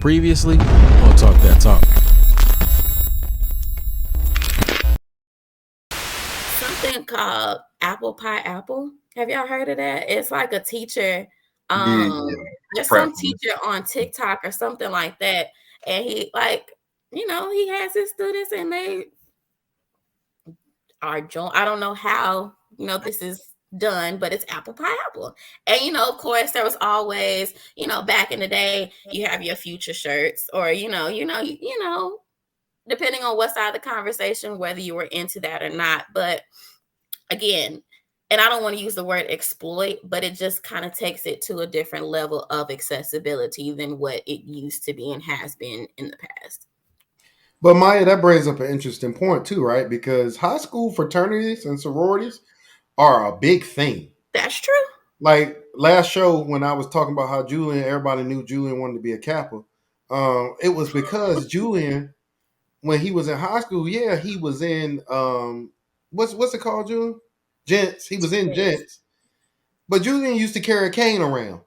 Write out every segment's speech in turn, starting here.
previously on Talk That Talk. Something called Apple Pie Apple. Have y'all heard of that? It's like a teacher. There's some teacher on TikTok or something like that, and he he has his students and they are I don't know how this is done, but it's Apple Pie Apple. And of course, there was always back in the day, you have your future shirts, or depending on what side of the conversation, whether you were into that or not. But again, and I don't want to use the word exploit, but it just kind of takes it to a different level of accessibility than what it used to be and has been in the past. But Maya, that brings up an interesting point too, right? Because high school fraternities and sororities are a big thing. That's true. Like last show when I was talking about how everybody knew Julian wanted to be a Kappa. It was because Julian, when he was in high school, he was in what's it called, Julian? Gents. He was in Gents. But Julian used to carry a cane around.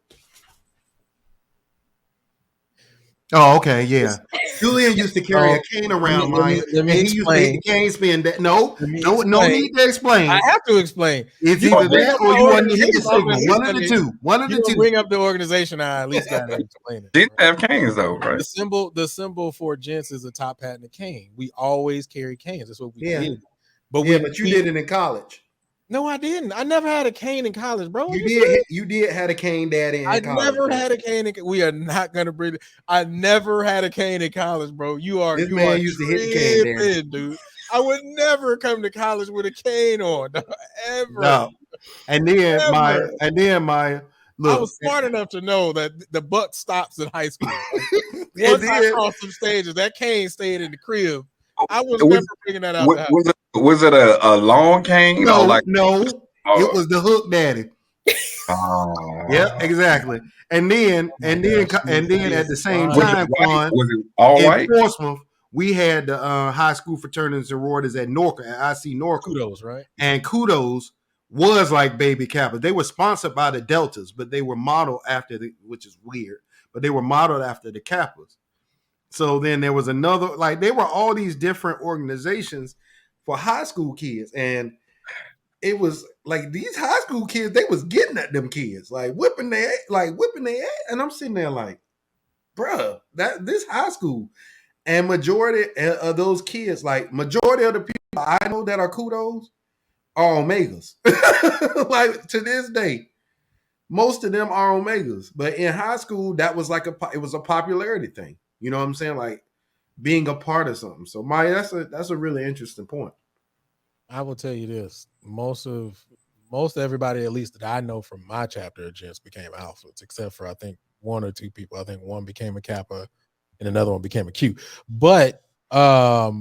Oh, okay, yeah. Julian used to carry a cane around, Maya, and he used to hit the cane spin. No need to explain. I have to explain. It's either that or you want to hit the signal. One of the two. One of the two. Bring up the organization. I at least got to explain it. Didn't have canes though, right? The symbol for Gents is a top hat and a cane. We always carry canes. That's what we did. But you did it in college. No, I didn't. I never had a cane in college, bro. You did have a cane daddy in college. I never had a cane. We are not gonna bring it. I never had a cane in college, bro. This man used to hit the cane, daddy. Dude. I would never come to college with a cane on, ever. No. And then Maya. Look, I was smart enough to know that the buck stops in high school. Once I crossed some stages, that cane stayed in the crib. I was never figuring that out. Was it a long cane? No. It was the hook daddy. Yeah, exactly. And then at the same time, was it all white? Portsmouth, we had the high school fraternities and sororities at Norca, at IC Norca. Kudos, right? And Kudos was like Baby Kappa. They were sponsored by the Deltas, but they were modeled after which is weird, but they were modeled after the Kappas. So then there was another, there were all these different organizations for high school kids. And it was like these high school kids, they was getting at them kids, whipping their ass. And I'm sitting there like, bruh, this high school. And majority of those kids, majority of the people I know that are Kudos are Omegas. To this day, most of them are Omegas. But in high school, that was it was a popularity thing. You know what I'm saying? Being a part of something. So Maya, that's a really interesting point. I will tell you this: most everybody, at least that I know from my chapter of Gents, became alphas, except for I think one or two people. I think one became a Kappa, and another one became a Q. But I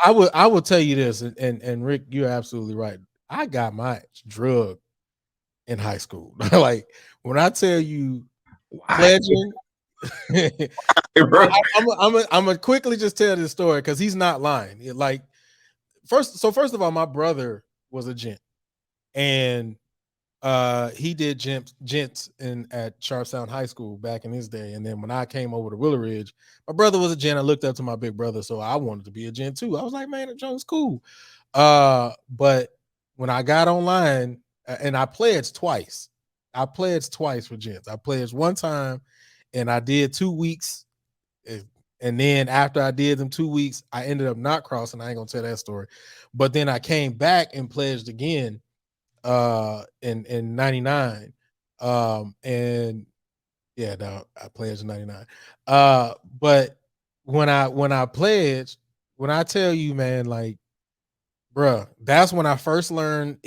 would tell you this, and Rick, you're absolutely right. I got my drug in high school. When I tell you pledging. I'm gonna quickly just tell this story because he's not lying. First of all, my brother was a gent, and he did gents at Sharpstown High School back in his day. And then when I came over to Willow Ridge, my brother was a gent. I looked up to my big brother, so I wanted to be a gent too. I was like, man, that joint's cool. But when I got online, and I pledged twice. I pledged twice for gents. I pledged one time. And I did 2 weeks. And then after I did them 2 weeks, I ended up not crossing. I ain't gonna tell that story. But then I came back and pledged again in 99. And yeah, no, I pledged in 99. But when I pledged, when I tell you, man, bruh, that's when I first learned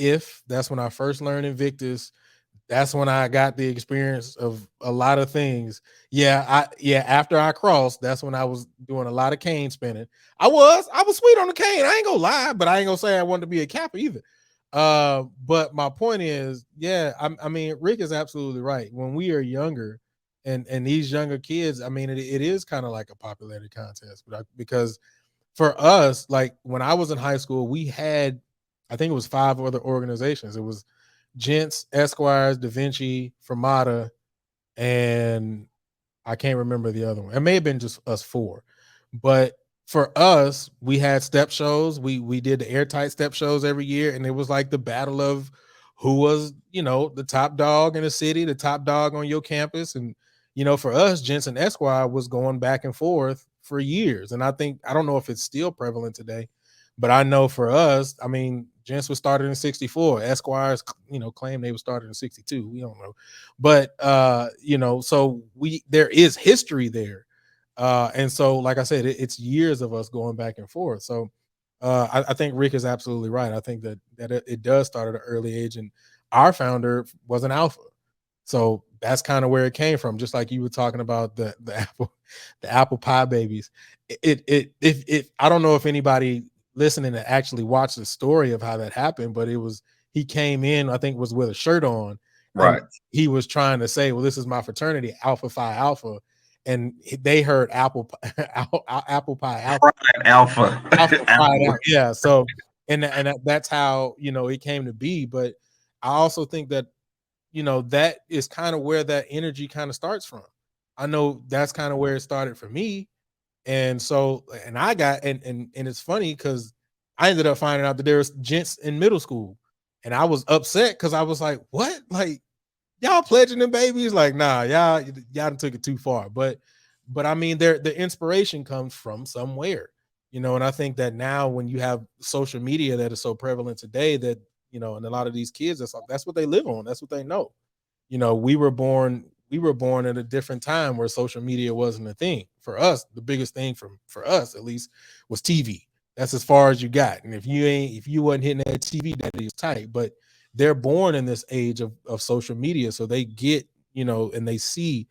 that's when I first learned Invictus. That's when I got the experience of a lot of things. After I crossed, that's when I was doing a lot of cane spinning. I was sweet on the cane. I ain't gonna lie, but I ain't gonna say I wanted to be a Kappa either. But my point is, I mean, Rick is absolutely right. When we are younger, and these younger kids, I mean, it is kind of like a popularity contest, because for us, when I was in high school, we had, I think it was 5 other organizations. It was Gents, Esquires, Da Vinci, Fermata, and I can't remember the other one. It may have been just us four, but for us, we had step shows. We did the airtight step shows every year, and it was like the battle of who was, the top dog in the city, the top dog on your campus. And for us, Jensen Esquire was going back and forth for years. And I don't know if it's still prevalent today, but I know for us, I mean, Gents was started in 64. Esquires, claim they were started in 62. We don't know. But so there is history there. And so, like I said, it's years of us going back and forth. So I think Rick is absolutely right. I think that it does start at an early age, and our founder was an alpha. So that's kind of where it came from. Just like you were talking about the apple pie babies. If I don't know if anybody listening to actually watch the story of how that happened, but he came in, I think was with a shirt on, Right. he was trying to say, well, this is my fraternity, Alpha Phi Alpha, and they heard apple pie alpha, Alpha. alpha fried Alpha. out. Yeah. So that's how it came to be. But I also think that that is kind of where that energy kind of starts from. I know that's kind of where it started for me. And so, and I got, and it's funny because I ended up finding out that there was gents in middle school, and I was upset because I was like, what? Like, y'all pledging them babies? Like, nah, y'all done took it too far. But I mean, the inspiration comes from somewhere, and I think that now when you have social media that is so prevalent today that, and a lot of these kids, that's what they live on. That's what they know. We were born at a different time where social media wasn't a thing. For us, the biggest thing for us at least was TV. That's as far as you got. And if you wasn't hitting that TV, that is tight. But they're born in this age of social media, so they get, and they see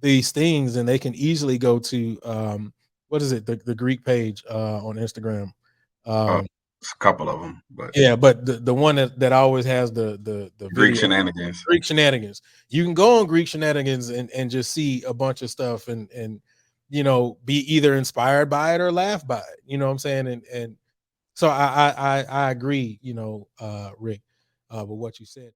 these things, and they can easily go to what is it, the Greek page on Instagram. It's a couple of them, but Yeah, but the one that always has the Greek video, shenanigans. Greek shenanigans. You can go on Greek shenanigans and just see a bunch of stuff and be either inspired by it or laugh by it. You know what I'm saying? And so I agree, Rick, with what you said.